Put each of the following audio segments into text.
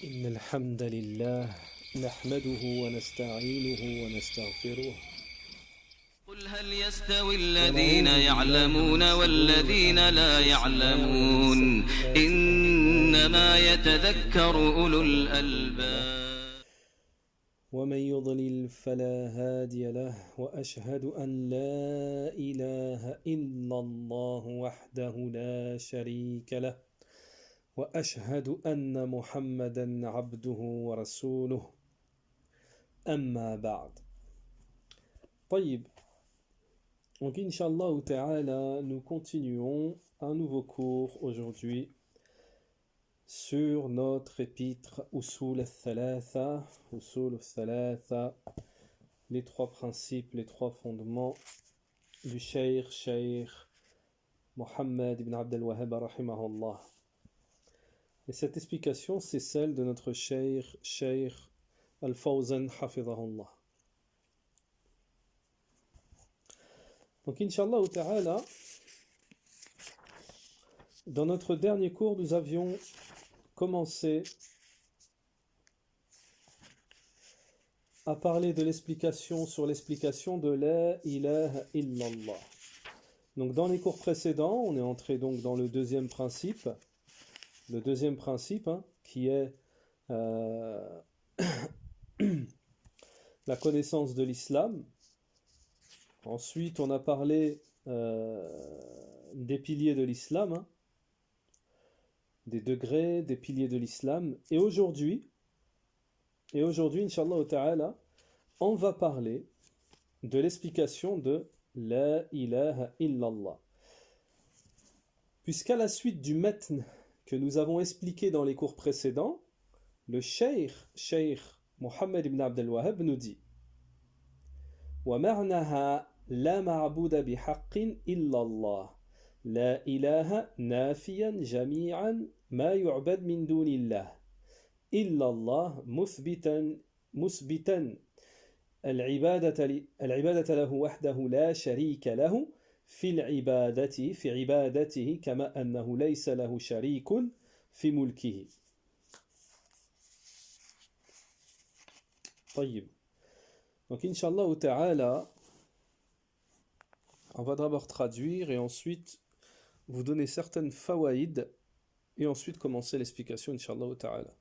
إن الحمد لله نحمده ونستعينه ونستغفره قل هل يستوي الذين ونعوذ بالله من يعلمون شرور والذين لا أنفسنا ومن يعلمون سيئات إنما أعمالنا يتذكر من أولو يهده الله فلا مضل له الألباب. ومن يضلل فلا هادي له وأشهد أن لا إله إلا الله وحده لا شريك له وأشهد أن محمدا عبده ورسوله أما بعد. طيب. Donc, Inch'Allah Ta'ala, nous continuons un nouveau cours aujourd'hui sur notre épître Usul al-Thalatha, les trois principes, les trois fondements du Cheikh Mohammed ibn Abd al-Wahhab rahimahullah. Et cette explication, c'est celle de notre Cheikh Al-Fawzan hafidhahullah. Donc, Inch'Allah Ta'ala, dans notre dernier cours, nous avions commencé à parler de l'explication sur l'explication de La ilaha illallah. Donc, dans les cours précédents, on est entré donc dans le deuxième principe, qui est la connaissance de l'islam. Ensuite, on a parlé des piliers de l'islam, des degrés, des piliers de l'islam. Et aujourd'hui, Inch'Allah Ta'ala, on va parler de l'explication de La ilaha illallah. Puisqu'à la suite du matn que nous avons expliqué dans les cours précédents, le Cheikh Mohammed ibn Abd al-Wahhab nous dit وَمَعْنَهَا لا معبود بحق إلا الله لا إله نافيا جميعا ما يعبد من دون الله إلا الله مثبتا العبادة له وحده لا شريك له في عبادته كما أنه ليس له شريك في ملكه. طيب. Donc, Inch'Allah Ta'ala, on va d'abord traduire et ensuite vous donner certaines fawaïd et ensuite commencer l'explication, Inch'Allah Ta'ala.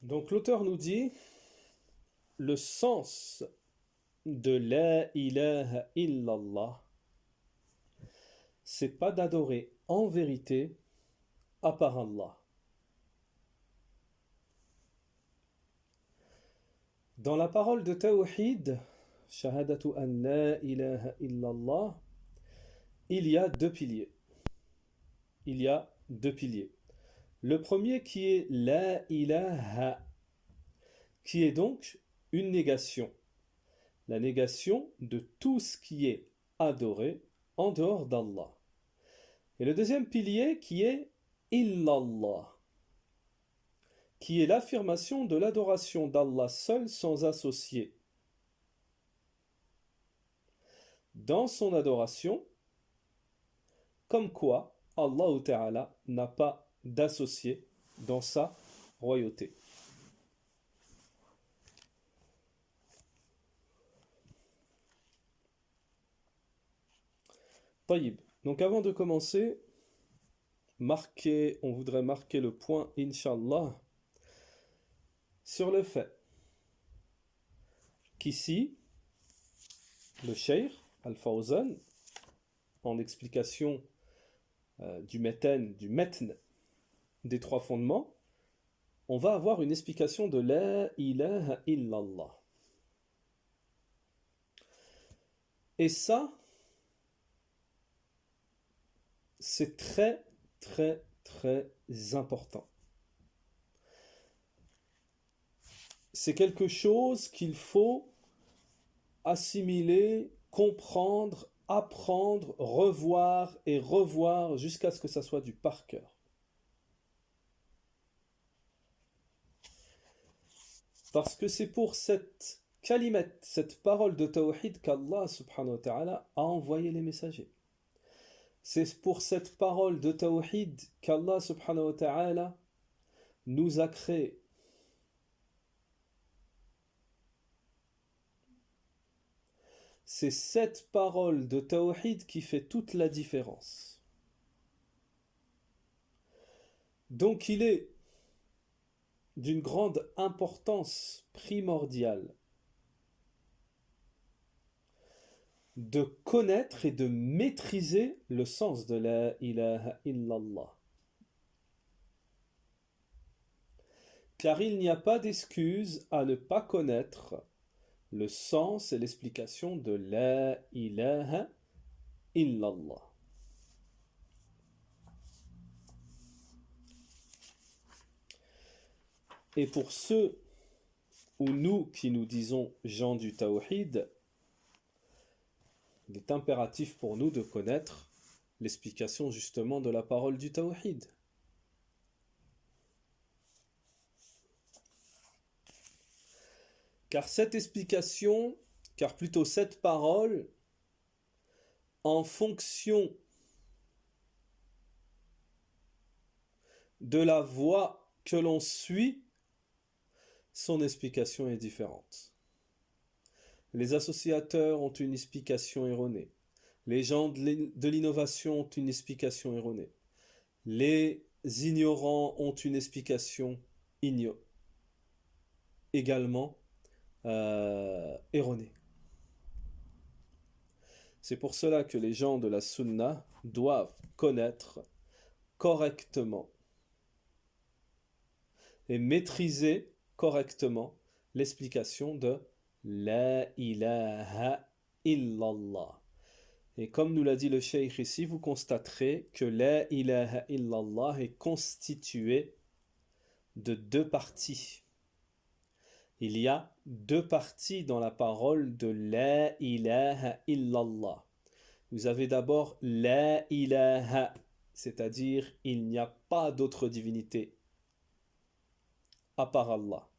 Donc, l'auteur nous dit le sens de La ilaha illallah, c'est pas d'adorer en vérité à part Allah. Dans la parole de Tawhid, Shahadatu an la ilaha illallah, il y a deux piliers. Le premier qui est la ilaha, qui est donc une négation. La négation de tout ce qui est adoré en dehors d'Allah. Et le deuxième pilier qui est illallah, qui est l'affirmation de l'adoration d'Allah seul sans associé. Dans son adoration, comme quoi Allah Ta'ala n'a pas d'associé dans sa royauté. Taïb. Donc avant de commencer, on voudrait marquer le point, Inch'Allah, sur le fait qu'ici, le Cheikh Al-Fawzan, en explication du matn des trois fondements, on va avoir une explication de La ilaha illallah. Et ça, c'est très, très, très important. C'est quelque chose qu'il faut assimiler, comprendre, apprendre, revoir et revoir jusqu'à ce que ça soit du par cœur. Parce que c'est pour cette kalimat, cette parole de tawhid qu'Allah subhanahu wa ta'ala a envoyé les messagers. C'est pour cette parole de tawhid qu'Allah subhanahu wa ta'ala nous a créés. C'est cette parole de Tawhid qui fait toute la différence. Donc il est d'une grande importance primordiale de connaître et de maîtriser le sens de la ilaha illallah. Car il n'y a pas d'excuse à ne pas connaître le sens et l'explication de la ilaha illallah. Et pour ceux ou nous qui nous disons gens du Tawhid, il est impératif pour nous de connaître l'explication justement de la parole du Tawhid. Car cette explication, car plutôt cette parole, en fonction de la voie que l'on suit, son explication est différente. Les associateurs ont une explication erronée. Les gens de l'innovation ont une explication erronée. Les ignorants ont une explication également erronée. C'est pour cela que les gens de la Sunna doivent connaître correctement et maîtriser correctement l'explication de La ilaha illallah. Et comme nous l'a dit le cheikh ici, vous constaterez que La ilaha illallah est constituée de deux parties. Il y a deux parties dans la parole de La ilaha illallah. Vous avez d'abord La ilaha, c'est-à-dire il n'y a pas d'autre divinité à part Allah.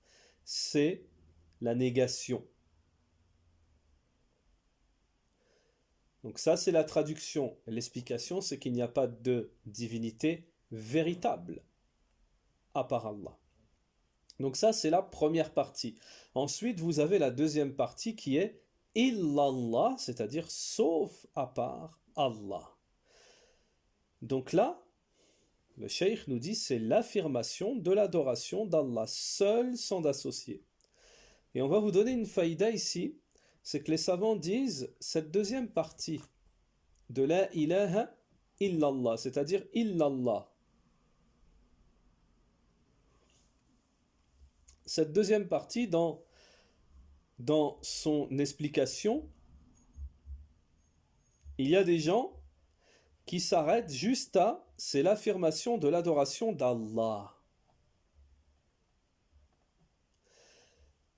C'est la négation. Donc ça, c'est la traduction. L'explication, c'est qu'il n'y a pas de divinité véritable à part Allah. Donc ça, c'est la première partie. Ensuite, vous avez la deuxième partie qui est illallah, c'est-à-dire sauf à part Allah. Donc là, le cheikh nous dit c'est l'affirmation de l'adoration d'Allah seul sans associé. Et on va vous donner une faïda ici, c'est que les savants disent cette deuxième partie de la ilaha illallah, c'est-à-dire illallah. Cette deuxième partie, dans son explication, il y a des gens qui s'arrêtent juste à c'est l'affirmation de l'adoration d'Allah.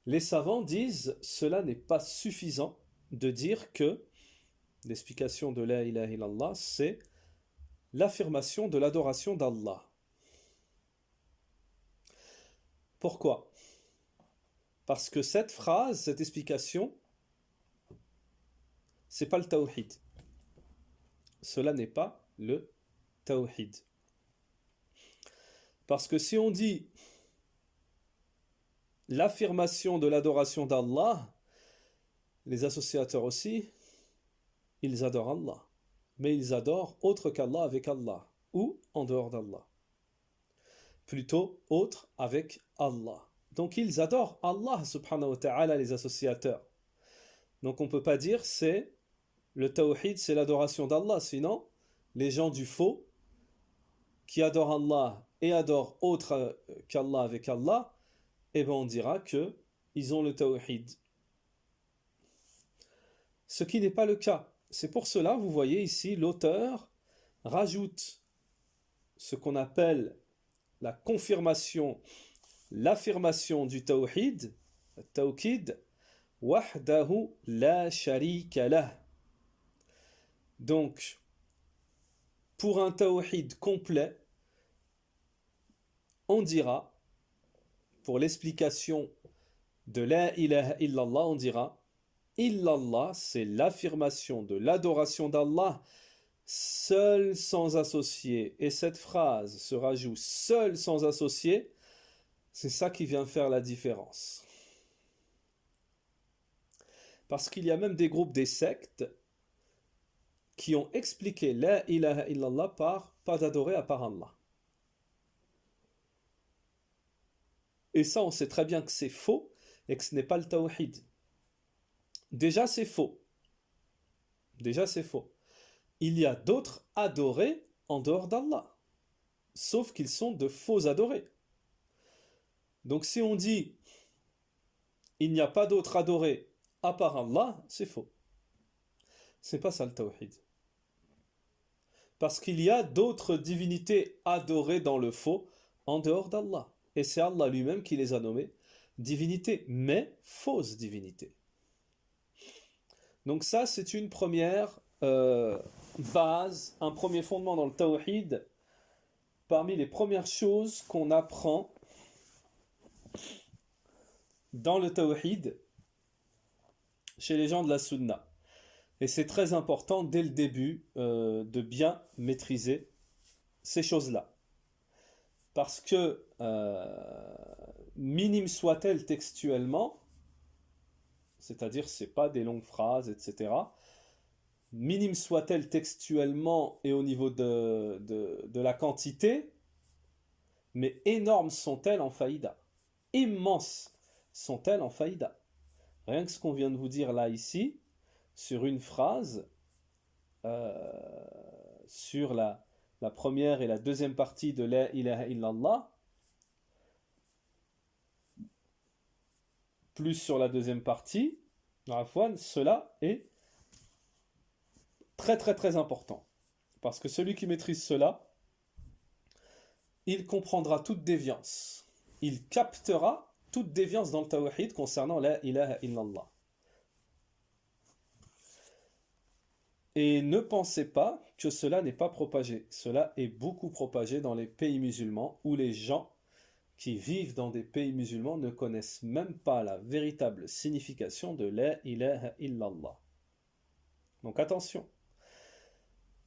Les savants disent cela n'est pas suffisant de dire que l'explication de la ilaha illallah c'est l'affirmation de l'adoration d'Allah. Pourquoi ? Parce que cette phrase, cette explication, c'est pas le tawhid. Cela n'est pas le tawhid. Parce que si on dit l'affirmation de l'adoration d'Allah, les associateurs aussi, ils adorent Allah. Mais ils adorent autre qu'Allah avec Allah, ou en dehors d'Allah. Plutôt autre avec Allah. Donc ils adorent Allah subhanahu wa ta'ala, les associateurs. Donc on ne peut pas dire c'est le tawhid, c'est l'adoration d'Allah. Sinon, les gens du faux qui adorent Allah et adorent autre qu'Allah avec Allah, eh bien on dira qu'ils ont le tawhid. Ce qui n'est pas le cas. C'est pour cela, vous voyez ici, l'auteur rajoute ce qu'on appelle la confirmation, l'affirmation du tawhid, tawkid, wahdahu la sharika lah. Donc, pour un tawhid complet, on dira, pour l'explication de la ilaha illallah, on dira illallah, c'est l'affirmation de l'adoration d'Allah seul sans associé. Et cette phrase se rajoute seul sans associé C'est ça qui vient faire la différence. Parce qu'il y a même des groupes, des sectes, qui ont expliqué la ilaha illallah par pas d'adorer à part Allah. Et ça, on sait très bien que c'est faux et que ce n'est pas le tawhid. Déjà, c'est faux. Déjà, c'est faux. Il y a d'autres adorés en dehors d'Allah, sauf qu'ils sont de faux adorés. Donc si on dit il n'y a pas d'autre adoré à part Allah, c'est faux. C'est pas ça le tawhid. Parce qu'il y a d'autres divinités adorées dans le faux en dehors d'Allah. Et c'est Allah lui-même qui les a nommées divinités, mais fausses divinités. Donc ça, c'est une première base, un premier fondement dans le tawhid, parmi les premières choses qu'on apprend dans le tawhid chez les gens de la sunna. Et c'est très important dès le début de bien maîtriser ces choses-là. Parce que, minime soit-elle textuellement, c'est-à-dire c'est pas des longues phrases, etc., minime soit-elle textuellement et au niveau de la quantité, mais énormes sont-elles en faïda. Immenses sont-elles en faïda. Rien que ce qu'on vient de vous dire là, ici, sur une phrase, sur la première et la deuxième partie de la ilaha illallah, plus sur la deuxième partie, cela est très très très important. Parce que celui qui maîtrise cela, il comprendra toute déviance. Il captera toute déviance dans le tawhid concernant la ilaha illallah. Et ne pensez pas que cela n'est pas propagé. Cela est beaucoup propagé dans les pays musulmans où les gens qui vivent dans des pays musulmans ne connaissent même pas la véritable signification de la ilaha illallah. Donc attention.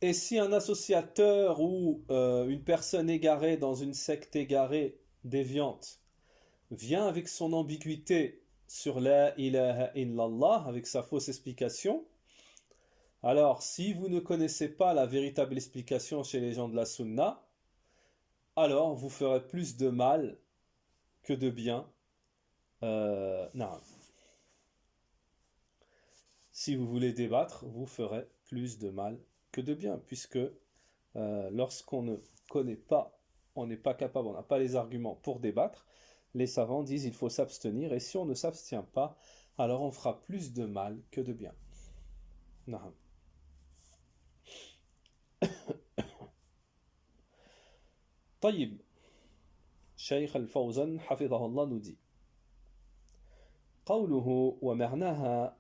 Et si un associateur ou une personne égarée dans une secte égarée déviante vient avec son ambiguïté sur la ilaha illallah, avec sa fausse explication, alors si vous ne connaissez pas la véritable explication chez les gens de la sunna, alors vous ferez plus de mal que de bien. Non. Si vous voulez débattre, vous ferez plus de mal que de bien, puisque lorsqu'on ne connaît pas, on n'est pas capable, on n'a pas les arguments pour débattre, les savants disent il faut s'abstenir, et si on ne s'abstient pas, alors on fera plus de mal que de bien. Non. طيب شيخ الفوزان حفظه الله nous dit قوله ومعناها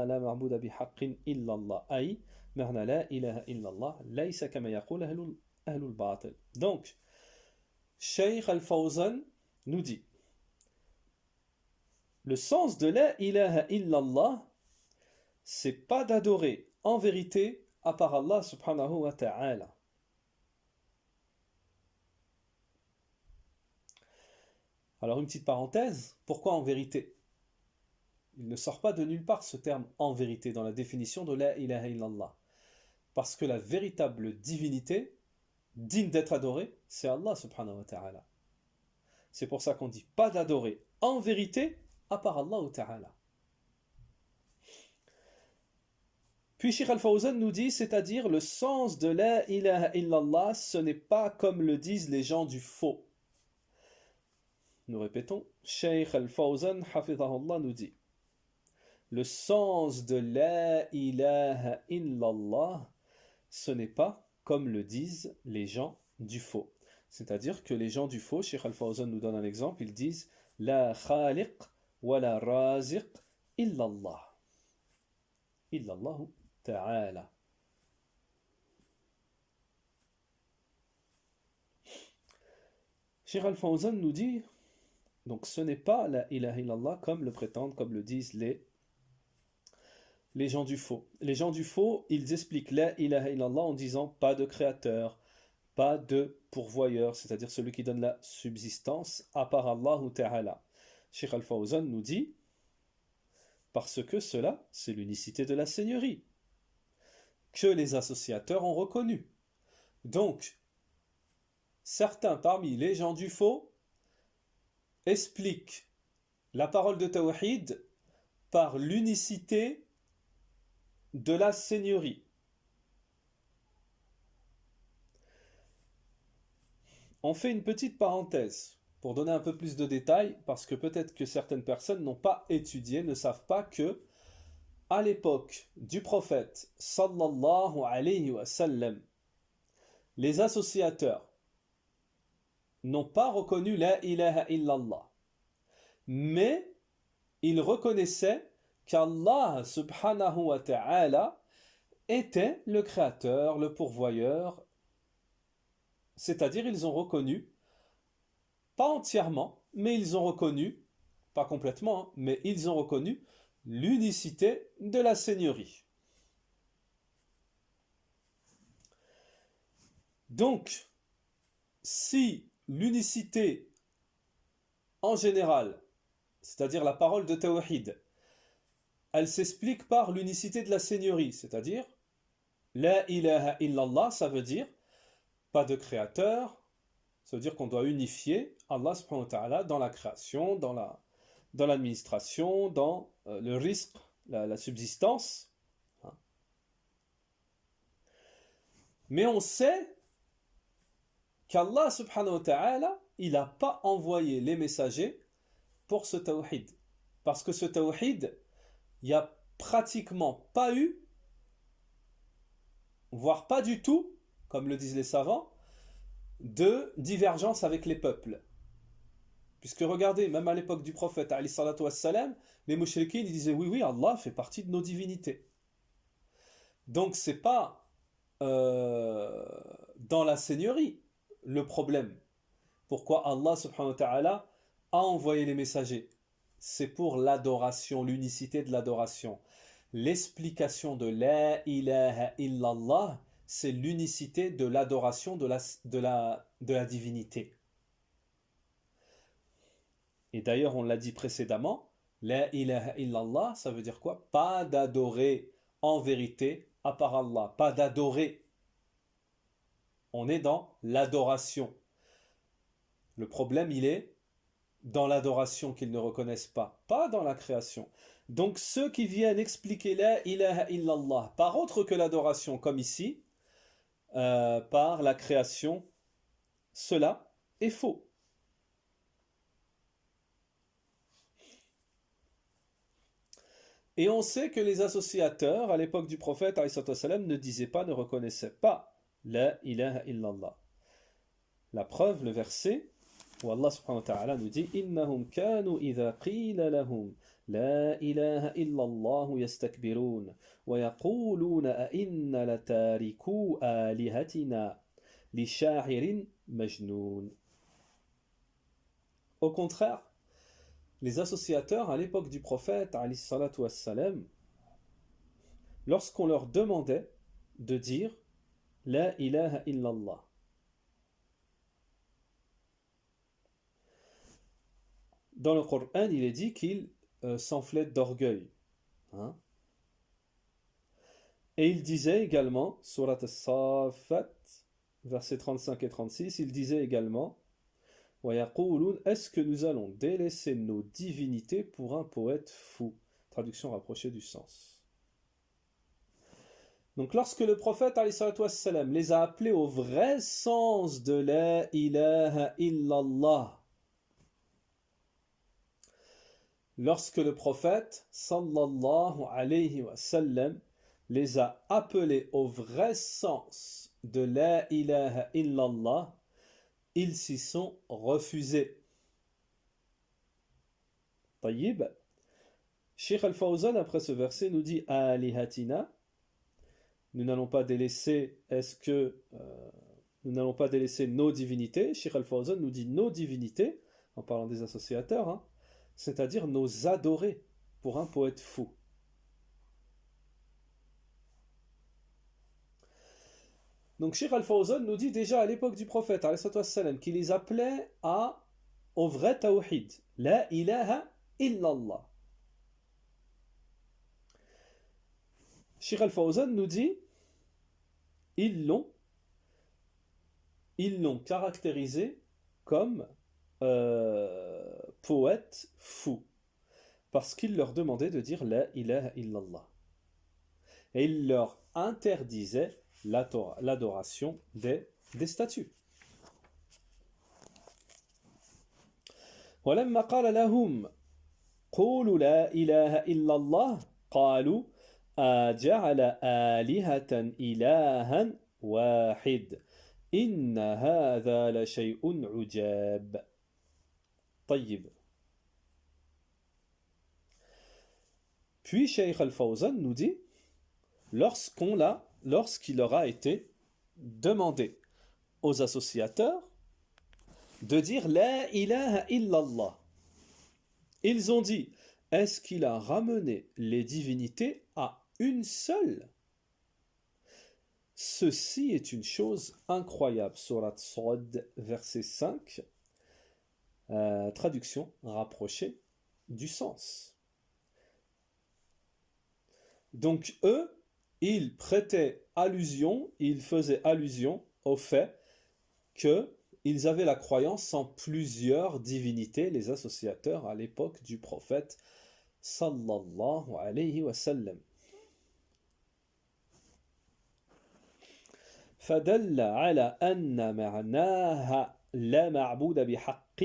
لا معبود بحق إلا الله أي معنى لا إله إلا الله ليس كما يقول أهل الباطل. Donc Shaykh al-Fawzan nous dit le sens de la ilaha illallah, c'est pas d'adorer en vérité à part Allah subhanahu wa ta'ala. Alors une petite parenthèse, pourquoi en vérité? Il ne sort pas de nulle part ce terme en vérité dans la définition de la ilaha illallah. Parce que la véritable divinité, digne d'être adorée, c'est Allah subhanahu wa ta'ala. C'est pour ça qu'on dit pas d'adorer en vérité à part Allah ta'ala. Puis Shaykh al-Fawzan nous dit, c'est-à-dire le sens de la ilaha illallah, ce n'est pas comme le disent les gens du faux. Nous répétons, Shaykh al-Fawzan hafidhahullah nous dit, le sens de la ilaha illallah, ce n'est pas comme le disent les gens du faux. C'est-à-dire que les gens du faux, Shaykh al-Fawzan nous donne un exemple, ils disent la khaliq wa la raziq illallah. Illallahu ta'ala. Shaykh al-Fawzan nous dit, donc ce n'est pas la ilaha illallah comme le prétendent, comme le disent les gens du faux. Les gens du faux, ils expliquent la ilaha illallah en disant pas de créateur, pas de pourvoyeur, c'est-à-dire celui qui donne la subsistance, à part Allah Ta'ala. Cheikh Al-Fawzan nous dit, parce que cela, c'est l'unicité de la Seigneurie, que les associateurs ont reconnu. Donc, certains parmi les gens du faux expliquent la parole de Tawhid par l'unicité de la Seigneurie. On fait une petite parenthèse pour donner un peu plus de détails, parce que peut-être que certaines personnes n'ont pas étudié, ne savent pas que, à l'époque du prophète sallallahu alayhi wa sallam, les associateurs n'ont pas reconnu la ilaha illallah, mais ils reconnaissaient qu'Allah subhanahu wa ta'ala était le créateur, le pourvoyeur, c'est-à-dire ils ont reconnu, pas entièrement, mais ils ont reconnu, pas complètement, hein, mais ils ont reconnu l'unicité de la Seigneurie. Donc, si l'unicité en général, c'est-à-dire la parole de Tawhid, elle s'explique par l'unicité de la Seigneurie, c'est-à-dire la ilaha illallah, ça veut dire pas de créateur, ça veut dire qu'on doit unifier Allah subhanahu wa ta'ala dans la création, dans l'administration, dans le risque, la subsistance. Mais on sait qu'Allah subhanahu wa ta'ala, il n'a pas envoyé les messagers pour ce tawhid. Parce que ce tawhid, il n'y a pratiquement pas eu, voire pas du tout, comme le disent les savants, de divergence avec les peuples. Puisque regardez, même à l'époque du prophète, les mouchriquins ils disaient oui, Allah fait partie de nos divinités. Donc c'est pas dans la seigneurie le problème. Pourquoi Allah subhanahu wa ta'ala a envoyé les messagers? C'est pour l'adoration, l'unicité de l'adoration. L'explication de la ilaha illallah, c'est l'unicité de l'adoration de la divinité. Et d'ailleurs, on l'a dit précédemment, la ilaha illallah, ça veut dire quoi? Pas d'adorer en vérité à part Allah, pas d'adorer. On est dans l'adoration. Le problème, il est dans l'adoration qu'ils ne reconnaissent pas dans la création. Donc ceux qui viennent expliquer la ilaha illallah par autre que l'adoration, comme ici, par la création, cela est faux. Et on sait que les associateurs, à l'époque du prophète, ne disaient pas, ne reconnaissaient pas la ilaha illallah. La preuve, le verset où Allah subhanahu wa ta'ala nous dit Innahum kanu idha qila lahum la ilaha illallah yastakbirun wa yaquluna a inna latariku alihatina li sha'irin majnoun. Au contraire, les associateurs à l'époque du prophète alayhi salatu wassalam, lorsqu'on leur demandait de dire la ilaha illallah, dans le Coran, il est dit qu'il s'enflait d'orgueil. Hein? Et il disait également, Surat As-Saffat, versets 35 et 36, il disait également, est-ce que nous allons délaisser nos divinités pour un poète fou? Traduction rapprochée du sens. Donc lorsque le prophète ﷺ les a appelés au vrai sens de la ilaha illallah, lorsque le prophète sallallahu alayhi wa sallam les a appelés au vrai sens de la ilaha illallah, ils s'y sont refusés. Tayyib. Cheikh Al-Fawzan, après ce verset, nous dit alihatina, nous n'allons pas délaisser, nous n'allons pas délaisser nos divinités. Cheikh Al-Fawzan nous dit nos divinités, en parlant des associateurs, hein, c'est-à-dire nos adorés, pour un poète fou. Donc Cheikh Al-Fawzan nous dit déjà à l'époque du prophète alayhi salatu wassalam, qu'il les appelait au vrai tawhid. La ilaha illallah. Cheikh Al-Fawzan nous dit ils l'ont caractérisé comme poète fou, parce qu'il leur demandait de dire la ilaha illallah. Et il leur interdisait l'adoration des statues. ولما قال لهم قولوا لا إله إلا الله قالوا أجعل آلهة إلها واحد إن هذا لشيء عجاب. طيب. Puis Cheikh Al-Fawzan nous dit, lorsqu'il leur a été demandé aux associateurs de dire la ilaha illallah, ils ont dit, est-ce qu'il a ramené les divinités à une seule? Ceci est une chose incroyable. Surat Sad, verset 5, traduction rapprochée du sens. Donc eux, ils faisaient allusion au fait qu'ils avaient la croyance en plusieurs divinités, les associateurs à l'époque du prophète sallallahu alayhi wa sallam. فدل على أن معناها لا معبود بحق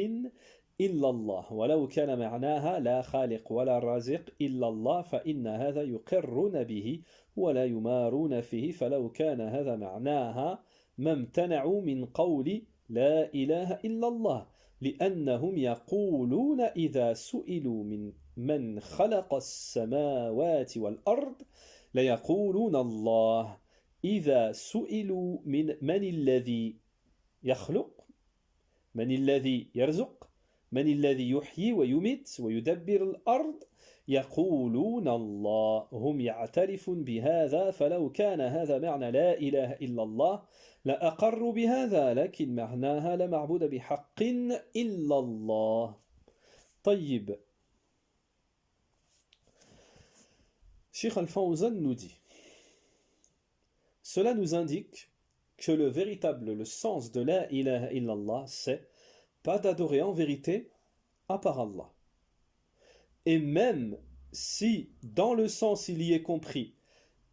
إلا الله ولو كان معناها لا خالق ولا رازق إلا الله فإن هذا يقرون به ولا يمارون فيه فلو كان هذا معناها ما امتنعوا من قول لا إله إلا الله لأنهم يقولون إذا سئلوا من خلق السماوات والأرض ليقولون الله إذا سئلوا من الذي يخلق من الذي يرزق من الذي يحيي ويميت ويدبر الأرض يقولون الله هم يعترفون بهذا فلو كان هذا معنى لا إله إلا الله لأقروا بهذا لكن معناها لا معبود بحق إلا الله. طيب. Cheikh Al-Fawzan nous dit, cela nous indique que le sens de la ilaha illallah, c'est pas d'adorer en vérité à part Allah. Et même si dans le sens il y est compris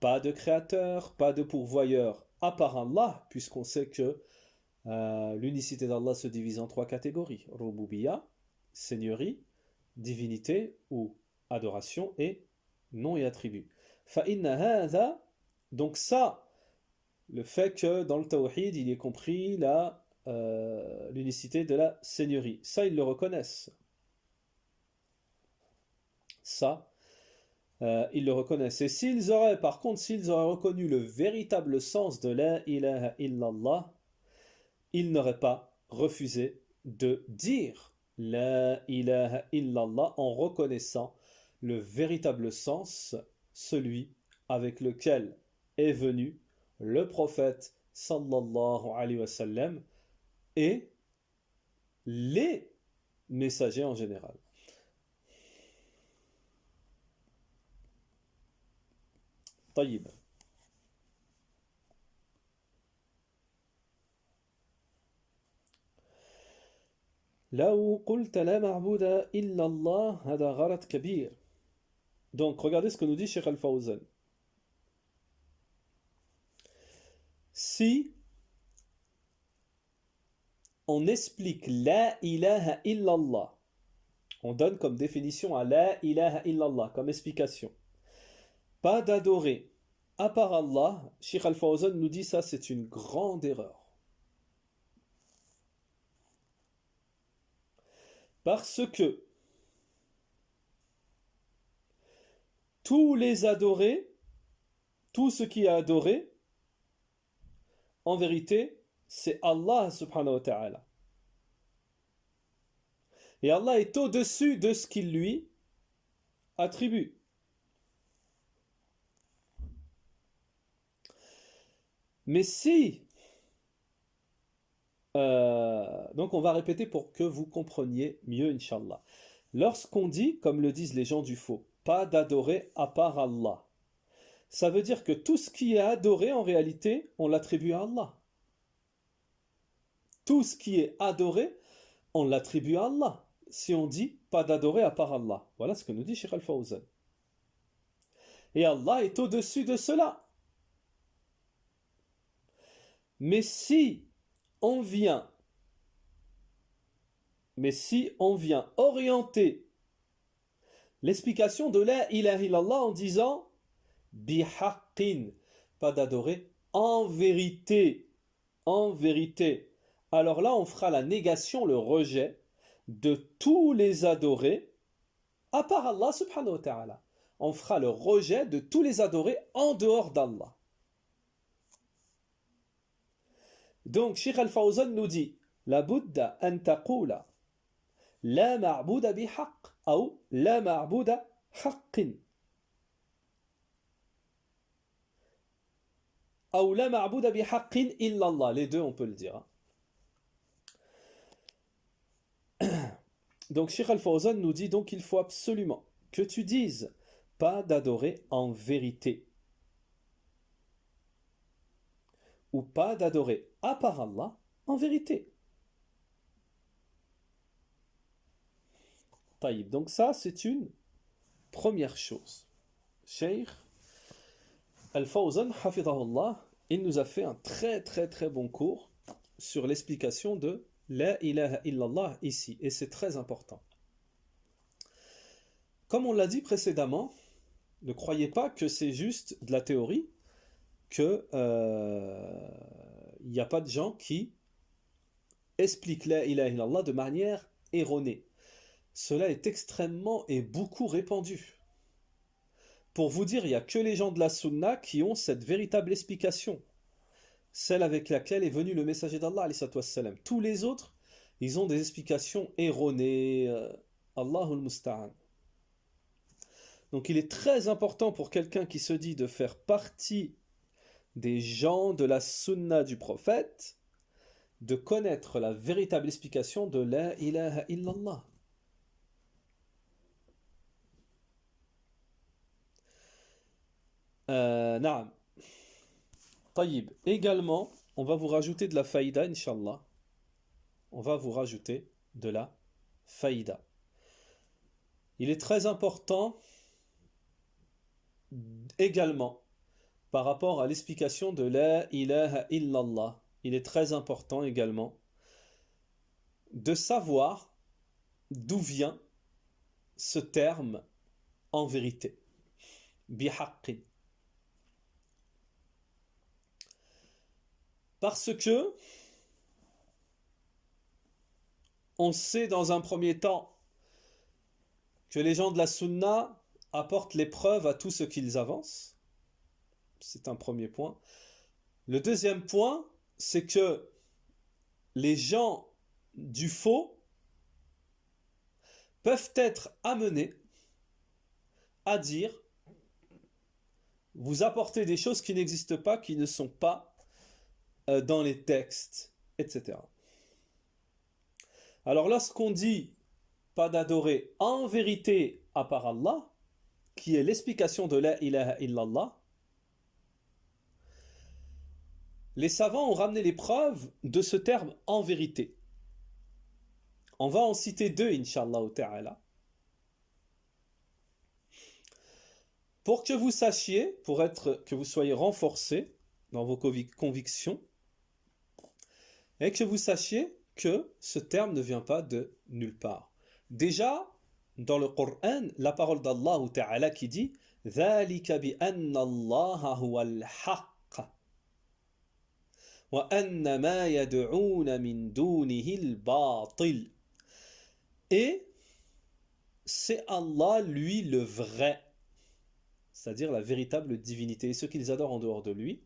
pas de créateur, pas de pourvoyeur à part Allah, puisqu'on sait que l'unicité d'Allah se divise en 3 catégories, Rububiyya, seigneurie, divinité ou adoration, et nom et attribut. Fa'inna hadha, donc ça, le fait que dans le tawhid il y ait compris l'unicité de la seigneurie, ça ils le reconnaissent. Ça, ils le reconnaissent. Et s'ils auraient reconnu le véritable sens de la ilaha illallah, ils n'auraient pas refusé de dire la ilaha illallah en reconnaissant le véritable sens, celui avec lequel est venu le prophète sallallahu alayhi wa sallam et les messagers en général. طيب. لو قلت لا معبود إلا الله هذا غلط كبير. Donc regardez ce que nous dit Cheikh Al-Fawzan. Si on explique la ilaha illallah, on donne comme définition à la ilaha illallah, comme explication, pas d'adorer à part Allah, Cheikh Al-Fawzan nous dit ça, c'est une grande erreur. Parce que tous les adorés, tout ce qui est adoré, en vérité, c'est Allah subhanahu wa ta'ala. Et Allah est au-dessus de ce qu'il lui attribue. Mais si Donc on va répéter pour que vous compreniez mieux, Inch'Allah. Lorsqu'on dit, comme le disent les gens du faux, pas d'adorer à part Allah, ça veut dire que tout ce qui est adoré, en réalité, on l'attribue à Allah. Tout ce qui est adoré, on l'attribue à Allah. Si on dit pas d'adorer à part Allah. Voilà ce que nous dit Cheikh Al-Fawzan. Et Allah est au-dessus de cela. Mais si on vient orienter l'explication de la ilaha illallah en disant bihaqqin, pas d'adorer, en vérité, alors là on fera la négation, le rejet de tous les adorés à part Allah subhanahu wa ta'ala. On fera le rejet de tous les adorés en dehors d'Allah. Donc Cheikh Al-Fawzan nous dit la budda an taqula la ma'buda bihaqq ou la ma'buda haqqin ou la ma'buda bihaqqin illa Allah. Les deux on peut le dire. Donc Cheikh Al-Fawzan nous dit donc qu'il faut absolument que tu dises pas d'adorer en vérité ou pas d'adorer à part Allah en vérité. Taïb. Donc ça c'est une première chose. Cheikh Al-Fawzan hafidahullah, il nous a fait un très très très bon cours sur l'explication de la ilaha illallah ici, et c'est très important. Comme on l'a dit précédemment, ne croyez pas que c'est juste de la théorie, que il n'y a pas de gens qui expliquent la ilaha illallah de manière erronée. Cela est extrêmement et beaucoup répandu. Pour vous dire, il n'y a que les gens de la sunna qui ont cette véritable explication, celle avec laquelle est venu le messager d'Allah alayhi wassalam. Tous les autres, ils ont des explications erronées. Allahul musta'an. Donc il est très important pour quelqu'un qui se dit de faire partie des gens de la sunna du prophète de connaître la véritable explication de la ilaha illallah. Naam. Taïb. Également, on va vous rajouter de la faïda, Inch'Allah. On va vous rajouter de la faïda. Il est très important également par rapport à l'explication de la ilaha illallah. Il est très important également de savoir d'où vient ce terme en vérité. Bihaqqin. Parce que on sait dans un premier temps que les gens de la sunna apportent les preuves à tout ce qu'ils avancent. C'est un premier point. Le deuxième point, c'est que les gens du faux peuvent être amenés à dire vous apportez des choses qui n'existent pas, qui ne sont pas dans les textes, etc. Alors lorsqu'on dit pas d'adorer en vérité à part Allah, qui est l'explication de la ilaha illallah, les savants ont ramené les preuves de ce terme en vérité. On va en citer deux, Inch'Allah ta'ala. Pour que vous sachiez, que vous soyez renforcés dans vos convictions, et que vous sachiez que ce terme ne vient pas de nulle part. Déjà, dans le Coran, la parole d'Allah Ta'ala qui dit ذَلِكَ بِأَنَّ اللَّهَ هُوَ الْحَقِّ وَأَنَّ مَا يَدْعُونَ مِن دُونِهِ الْبَاطِلِ. Et c'est Allah, lui, le vrai, c'est-à-dire la véritable divinité. Et ce qu'ils adorent en dehors de lui,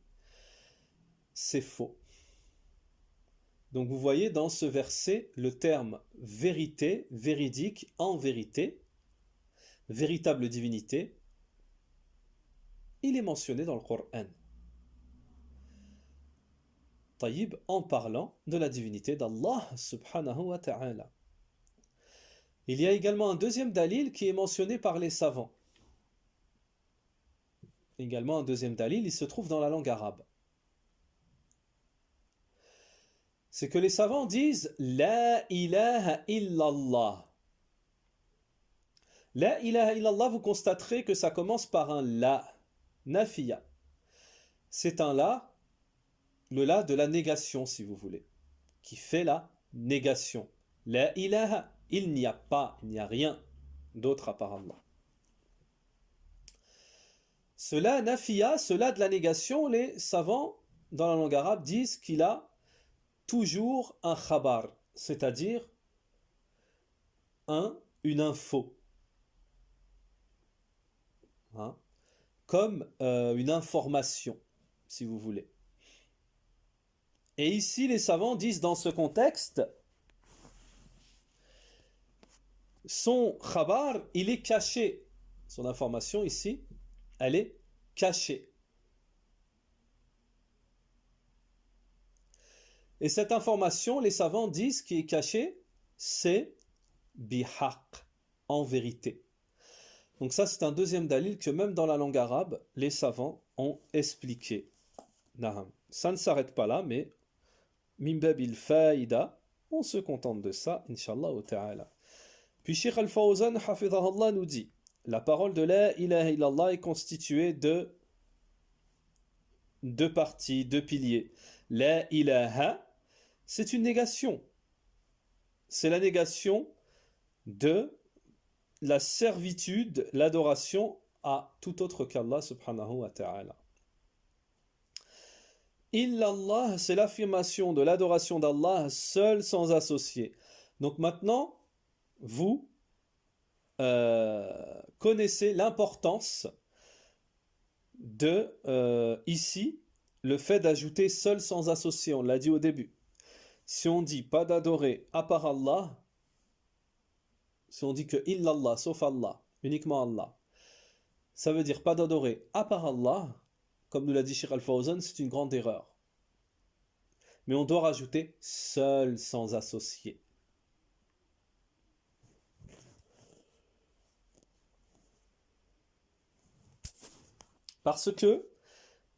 c'est faux. Donc vous voyez dans ce verset le terme vérité, véridique, en vérité, véritable divinité, il est mentionné dans le Coran. tayyib, en parlant de la divinité d'Allah subhanahu wa ta'ala. Il y a également un deuxième dalil qui est mentionné par les savants. Également un deuxième dalil, il se trouve dans la langue arabe. C'est que les savants disent La ilaha illallah. La ilaha illallah, vous constaterez que ça commence par un la, nafiya. C'est un la, le la de la négation si vous voulez, qui fait la négation. La ilaha, il n'y a pas, il n'y a rien d'autre à part Allah. Cela nafiya, cela de la négation, les savants dans la langue arabe disent qu'il a toujours un khabar, c'est-à-dire une info. Hein, comme une information, si vous voulez. Et ici, les savants disent dans ce contexte, son khabar, il est caché. Son information ici, elle est cachée. Et cette information, les savants disent qui est cachée, c'est bihaq, en vérité. Donc ça, c'est un deuxième dalil que même dans la langue arabe, les savants ont expliqué. Ça ne s'arrête pas là, mais min babil faïda, on se contente de ça, inshallah ta'ala. Puis Cheikh Al-Fawzan, hafidhahullah, nous dit, la parole de la ilaha illallah est constituée de deux parties, deux piliers. La ilaha, c'est une négation. C'est la négation de la servitude, l'adoration à tout autre qu'Allah subhanahu wa ta'ala. Illallah, c'est l'affirmation de l'adoration d'Allah seul sans associé. Donc maintenant, vous connaissez l'importance de, ici, le fait d'ajouter seul sans associé, on l'a dit au début. Si on dit pas d'adorer à part Allah, si on dit que illallah, sauf Allah, uniquement Allah, ça veut dire pas d'adorer à part Allah, comme nous l'a dit Cheikh Al-Fawzan, c'est une grande erreur. Mais on doit rajouter seul sans associé. Parce que,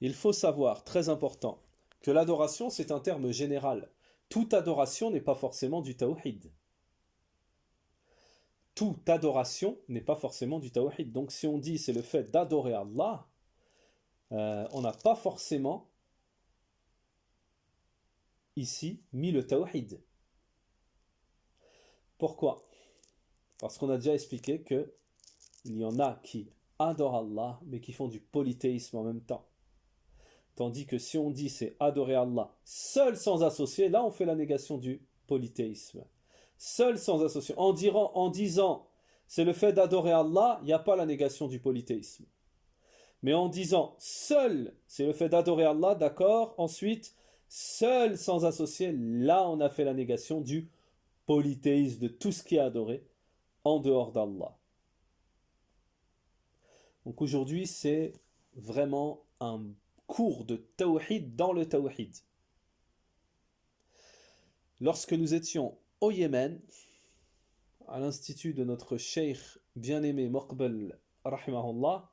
il faut savoir, très important, que l'adoration c'est un terme général. Toute adoration n'est pas forcément du tawhid. Toute adoration n'est pas forcément du tawhid. Donc si on dit c'est le fait d'adorer Allah, on n'a pas forcément ici mis le tawhid. Pourquoi? Parce qu'on a déjà expliqué que il y en a qui adorent Allah mais qui font du polythéisme en même temps. Tandis que si on dit c'est adorer Allah seul sans associé, là on fait la négation du polythéisme. Seul sans associé. En disant c'est le fait d'adorer Allah, il n'y a pas la négation du polythéisme. Mais en disant seul, c'est le fait d'adorer Allah, d'accord. Ensuite, seul sans associé, là on a fait la négation du polythéisme, de tout ce qui est adoré en dehors d'Allah. Donc aujourd'hui, c'est vraiment un cours de tawhid dans le tawhid. Lorsque nous étions au Yémen, à l'institut de notre cheikh bien-aimé Muqbil rahimahullah,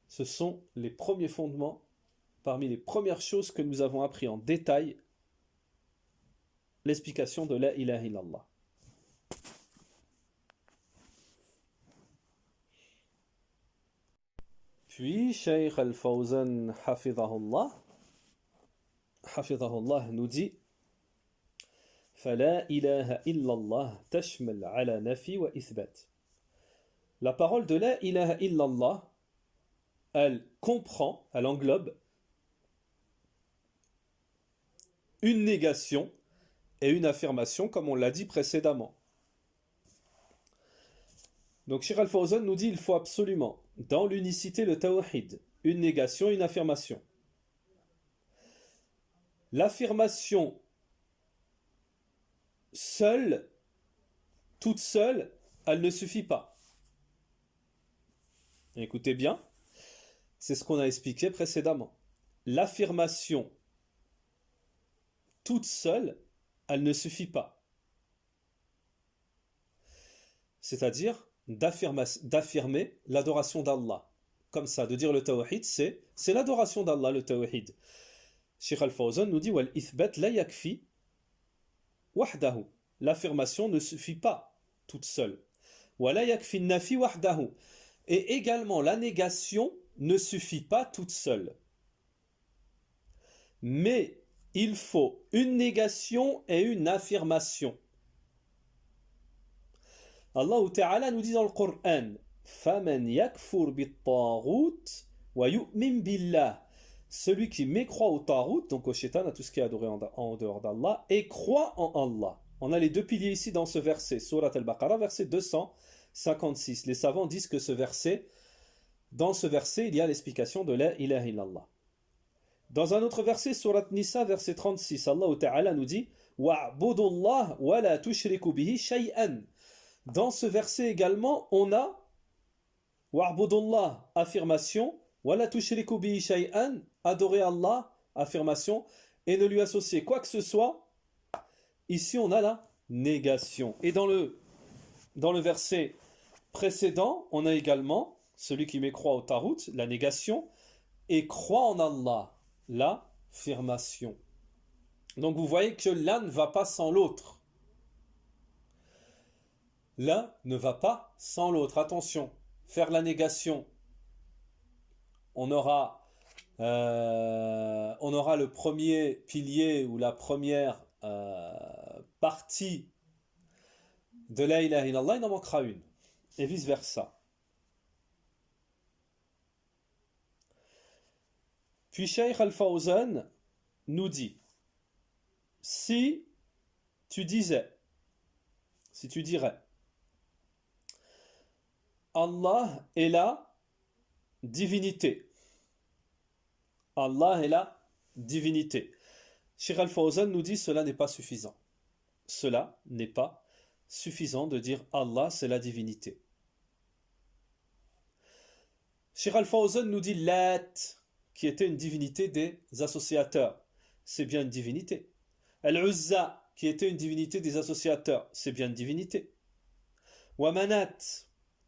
ce sont les premiers fondements, parmi les premières choses que nous avons appris en détail, l'explication de la ilaha illallah. Puis, Cheikh Al-Fawzan hafidhahullah nous dit فَلَا إِلَهَ إِلَّا اللَّهِ تَشْمَلْ عَلَى نَفِي وَإِثْبَاتِ. La parole de la ilaha illallah, elle comprend, elle englobe une négation et une affirmation, comme on l'a dit précédemment. Donc Cheikh Al-Fawzan nous dit il faut absolument, dans l'unicité le tawhid, une négation et une affirmation. L'affirmation seule, toute seule, elle ne suffit pas. Écoutez bien, c'est ce qu'on a expliqué précédemment. L'affirmation toute seule, elle ne suffit pas. C'est-à-dire d'affirmer l'adoration d'Allah. Comme ça, de dire le tawhid, c'est l'adoration d'Allah, le tawhid. Cheikh Al-Fawzan nous dit wal ithbat la yakfi wahdahu. L'affirmation ne suffit pas toute seule. Wa la yakfi nafi wahdahu. Et également, la négation ne suffit pas toute seule. Mais il faut une négation et une affirmation. Allah Ta'ala nous dit dans le Coran فَمَنْ يَكْفُرْ بِالطَّاغُوتِ وَيُؤْمِنْ بِاللَّهِ. Celui qui mécroit au Tarout, donc au Shaitan, à tout ce qui est adoré en dehors d'Allah, et croit en Allah. On a les deux piliers ici dans ce verset, Surat Al-Baqarah, verset 256. Les savants disent que dans ce verset, il y a l'explication de la ilaha illallah. Dans un autre verset, Surat Nisa, verset 36, Allah Ta'ala nous dit وَاعْبُدُوا اللَّهَ وَلَا تُشْرِكُوا بِهِ شَيْئًا. Dans ce verset également, on a wa'budullah, affirmation, wala tushriku bihi shay'an, adorer Allah, affirmation, et ne lui associer quoi que ce soit. Ici, on a la négation. Et dans le verset précédent, on a également celui qui mécroit au Tarout, la négation, et croit en Allah, l'affirmation. Donc vous voyez que l'un ne va pas sans l'autre. L'un ne va pas sans l'autre. Attention, faire la négation, on aura le premier pilier ou la première partie de la ilaha illallah, il en manquera une. Et vice versa. Puis Cheikh Al-Fawzan nous dit, si tu dirais, Allah est la divinité. Allah est la divinité. Cheikh Al-Fawzan nous dit cela n'est pas suffisant. Cela n'est pas suffisant de dire Allah c'est la divinité. Cheikh Al-Fawzan nous dit Lat, qui était une divinité des associateurs. C'est bien une divinité. Al-Uzza, qui était une divinité des associateurs. C'est bien une divinité. Wa Manat,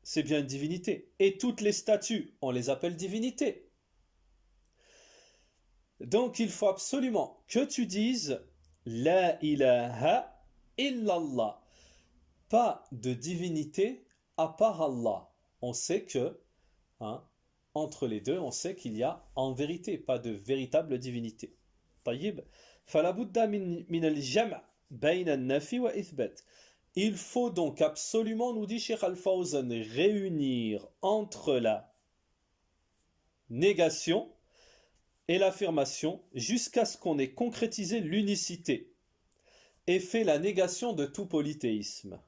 c'est bien une divinité. Et toutes les statues, on les appelle divinités. Donc il faut absolument que tu dises La ilaha illallah. Pas de divinité à part Allah. On sait que, entre les deux, on sait qu'il y a en vérité pas de véritable divinité. طيب فلا بد من الجمع بين النفي وإثبات. Il faut donc absolument, nous dit Cheikh Al-Fawzan, réunir entre la négation et l'affirmation jusqu'à ce qu'on ait concrétisé l'unicité et fait la négation de tout polythéisme.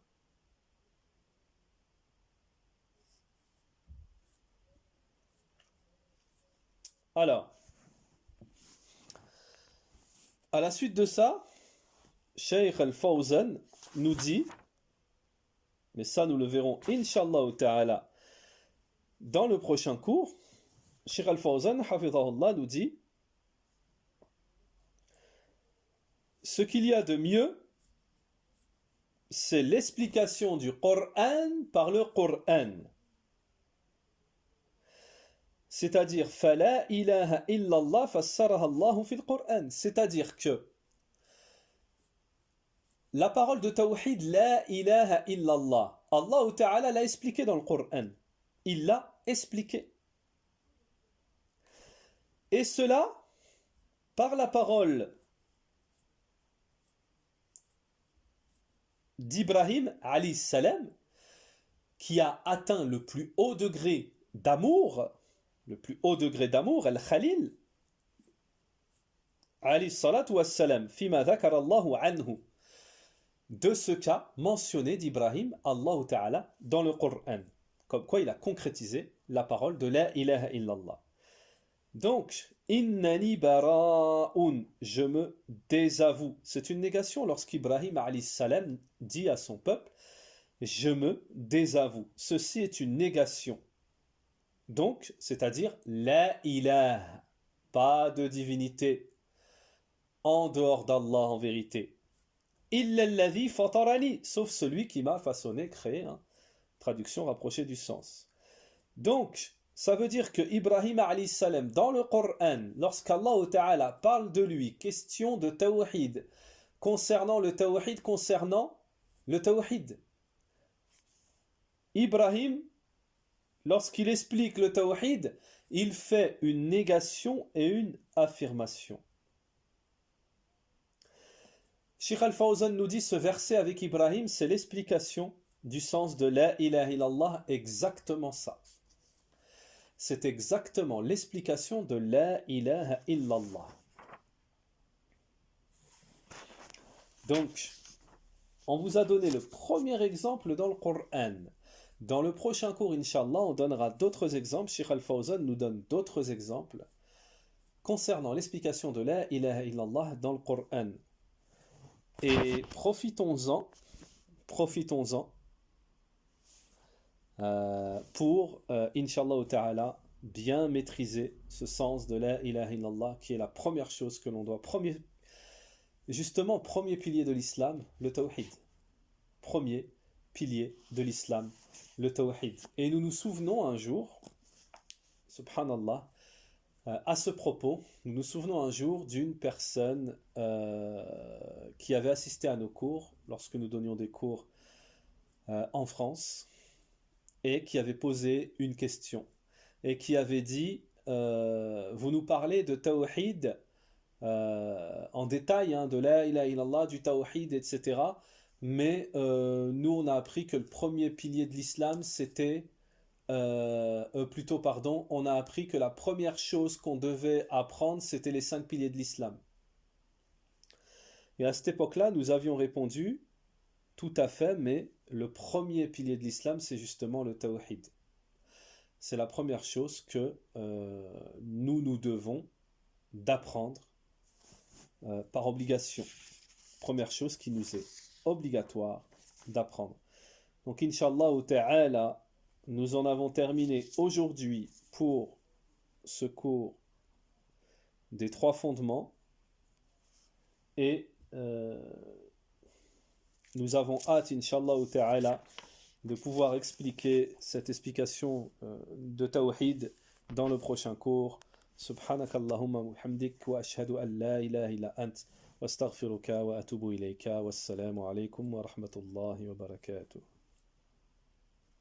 Alors, à la suite de ça, Cheikh Al-Fawzan nous dit, mais ça nous le verrons Inch'Allah Ta'ala dans le prochain cours, Cheikh Al-Fawzan Hafidhahullah nous dit ce qu'il y a de mieux, c'est l'explication du Coran par le Coran. C'est-à-dire فَلَا إِلَهَ إِلَّا اللَّهُ فَسَّرَهَا اللَّهُ فِي الْقُرْآنِ. C'est-à-dire que la parole de Tawhid, La ilaha illallah, Allah Ta'ala l'a expliqué dans le Coran. Il l'a expliqué. Et cela, par la parole d'Ibrahim, alayhi salam, qui a atteint le plus haut degré d'amour, Al-Khalil, alayhi salatu wassalam, fima dhakara Allahu anhu, de ce qu'a mentionné d'Ibrahim, Allah Ta'ala, dans le Coran. Comme quoi il a concrétisé la parole de La ilaha illallah. Donc, innani bara'un, je me désavoue. C'est une négation lorsqu'Ibrahim alayhi salam dit à son peuple, je me désavoue. Ceci est une négation. Donc, c'est-à-dire La ilaha, pas de divinité en dehors d'Allah en vérité. Illa alladhi fatarani, sauf celui qui m'a façonné, créé. Hein. Traduction rapprochée du sens. Donc, ça veut dire que Ibrahim alayhi salam, dans le Coran, lorsqu'Allah Ta'ala parle de lui, question de tawhid, concernant le tawhid. Ibrahim, lorsqu'il explique le tawhid, il fait une négation et une affirmation. Sheikh Al-Fawzan nous dit ce verset avec Ibrahim, c'est l'explication du sens de la ilaha illallah, exactement ça. C'est exactement l'explication de la ilaha illallah. Donc, on vous a donné le premier exemple dans le Coran. Dans le prochain cours, Inch'Allah, on donnera d'autres exemples. Sheikh Al-Fawzan nous donne d'autres exemples concernant l'explication de la ilaha illallah dans le Coran. Et profitons-en pour, Inch'Allah ta'ala, bien maîtriser ce sens de la ilaha illallah, qui est la première chose que l'on doit, premier pilier de l'islam, le tawhid. Premier pilier de l'islam, le tawhid. Et nous nous souvenons un jour, subhanallah, à ce propos, nous nous souvenons un jour d'une personne qui avait assisté à nos cours, lorsque nous donnions des cours en France, et qui avait posé une question, et qui avait dit, vous nous parlez de tawhid en détail, hein, de la ilaha illallah, du tawhid, etc., mais nous on a appris que le premier pilier de l'islam c'était on a appris que la première chose qu'on devait apprendre c'était les 5 piliers de l'islam. Et à cette époque-là nous avions répondu tout à fait, mais le premier pilier de l'islam c'est justement le tawhid. C'est la première chose que nous devons d'apprendre par obligation. Première chose qui nous est obligatoire d'apprendre. Donc Inch'Allah ta'ala, nous en avons terminé aujourd'hui pour ce cours des 3 fondements et nous avons hâte Inch'Allah ta'ala de pouvoir expliquer cette explication de tawhid dans le prochain cours. Subhanakallahumma wa bihamdik wa ashhadu an la ilaha illa ant واستغفرك واتوب اليك والسلام عليكم ورحمه الله وبركاته